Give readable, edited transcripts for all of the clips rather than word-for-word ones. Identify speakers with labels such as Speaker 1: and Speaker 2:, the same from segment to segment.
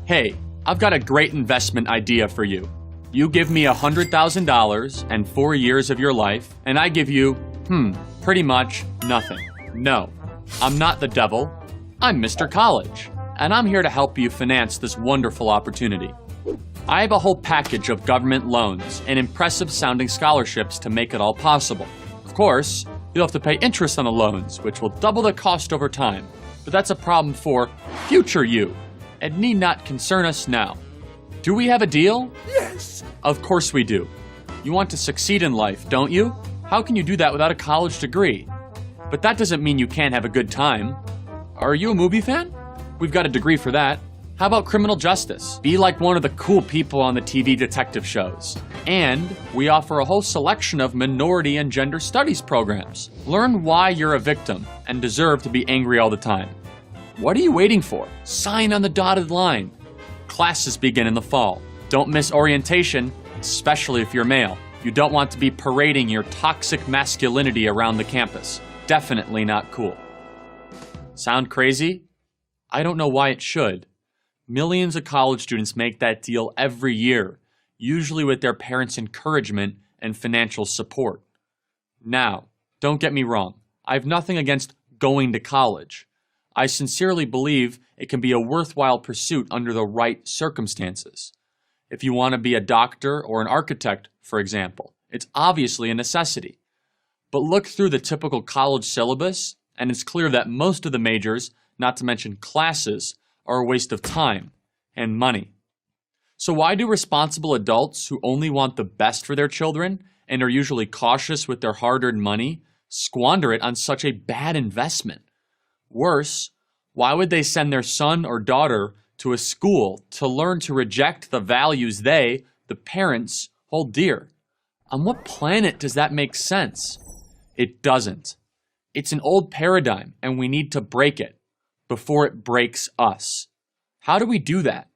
Speaker 1: Hey, I've got a great investment idea for you. You give me $100,000 and 4 years of your life, and I give you, pretty much nothing. No, I'm not the devil. I'm Mr. College, and I'm here to help you finance this wonderful opportunity. I have a whole package of government loans and impressive sounding scholarships to make it all possible. Of course, you'll have to pay interest on the loans, which will double the cost over time. But that's a problem for future you, and need not concern us now. Do we have a deal?
Speaker 2: Yes.
Speaker 1: Of course we do. You want to succeed in life, don't you? How can you do that without a college degree? But that doesn't mean you can't have a good time. Are you a movie fan? We've got a degree for that. How about criminal justice? Be like one of the cool people on the TV detective shows. And we offer a whole selection of minority and gender studies programs. Learn why you're a victim and deserve to be angry all the time. What are you waiting for? Sign on the dotted line. Classes begin in the fall. Don't miss orientation, especially if you're male. You don't want to be parading your toxic masculinity around the campus. Definitely not cool. Sound crazy? I don't know why it should. Millions of college students make that deal every year, usually with their parents' encouragement and financial support. Now, don't get me wrong. I have nothing against going to college. I sincerely believe it can be a worthwhile pursuit under the right circumstances. If you want to be a doctor or an architect, for example, it's obviously a necessity. But look through the typical college syllabus, and it's clear that most of the majors, not to mention classes, are a waste of time and money. So why do responsible adults who only want the best for their children and are usually cautious with their hard-earned money squander it on such a bad investment? Worse, why would they send their son or daughter to a school to learn to reject the values they, the parents, hold dear? On what planet does that make sense? It doesn't. It's an old paradigm, and we need to break it before it breaks us. How do we do that?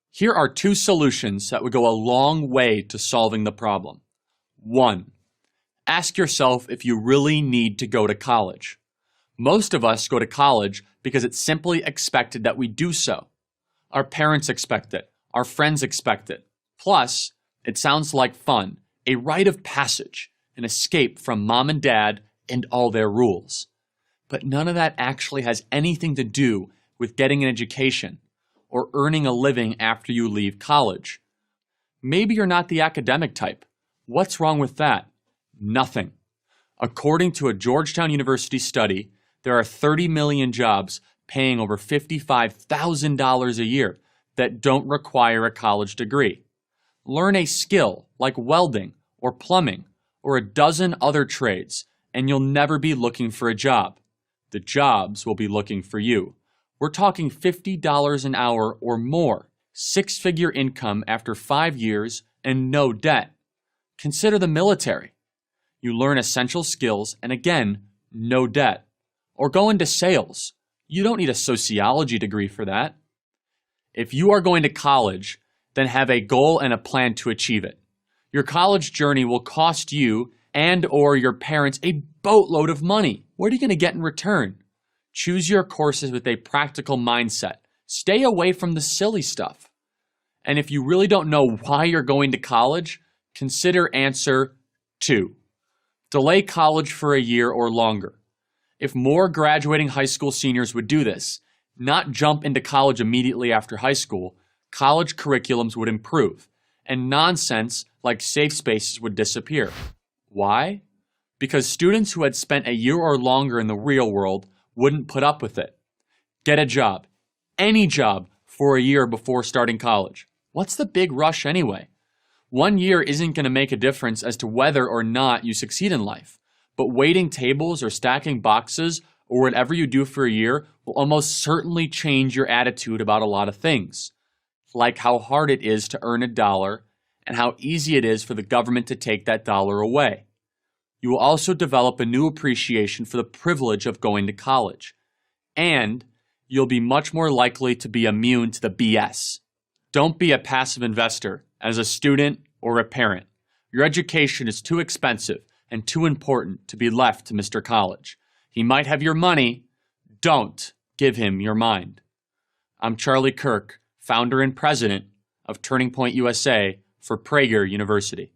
Speaker 1: Here are 2 solutions that would go a long way to solving the problem. 1. Ask yourself if you really need to go to college. Most of us go to college because it's simply expected that we do so. Our parents expect it. Our friends expect it. Plus, it sounds like fun, a rite of passage, an escape from mom and dad and all their rules. But none of that actually has anything to do with getting an education or earning a living after you leave college. Maybe you're not the academic type. What's wrong with that? Nothing. According to a Georgetown University study, there are 30 million jobs paying over $55,000 a year that don't require a college degree. Learn a skill like welding or plumbing or a dozen other trades, and you'll never be looking for a job. The jobs will be looking for you. We're talking $50 an hour or more, 6-figure income after 5 years, and no debt. Consider the military. You learn essential skills, and again, no debt. Or go into sales. You don't need a sociology degree for that. If you are going to college, then have a goal and a plan to achieve it. Your college journey will cost you and or your parents a boatload of money. What are you going to get in return? Choose your courses with a practical mindset. Stay away from the silly stuff. And if you really don't know why you're going to college, consider answer 2. Delay college for a year or longer. If more graduating high school seniors would do this, not jump into college immediately after high school, college curriculums would improve, and nonsense like safe spaces would disappear. Why? Because students who had spent a year or longer in the real world wouldn't put up with it. Get a job, any job, for a year before starting college. What's the big rush anyway? 1 year isn't going to make a difference as to whether or not you succeed in life, but waiting tables or stacking boxes or whatever you do for a year will almost certainly change your attitude about a lot of things, like how hard it is to earn $1 and how easy it is for the government to take that dollar away. You will also develop a new appreciation for the privilege of going to college, and you'll be much more likely to be immune to the BS. Don't be a passive investor as a student or a parent. Your education is too expensive and too important to be left to Mr. College. He might have your money. Don't give him your mind. I'm Charlie Kirk, founder and president of Turning Point USA for Prager University.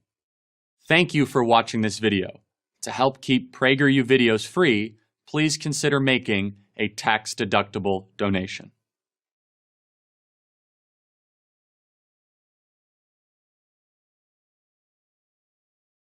Speaker 1: Thank you for watching this video. To help keep PragerU videos free, please consider making a tax-deductible donation.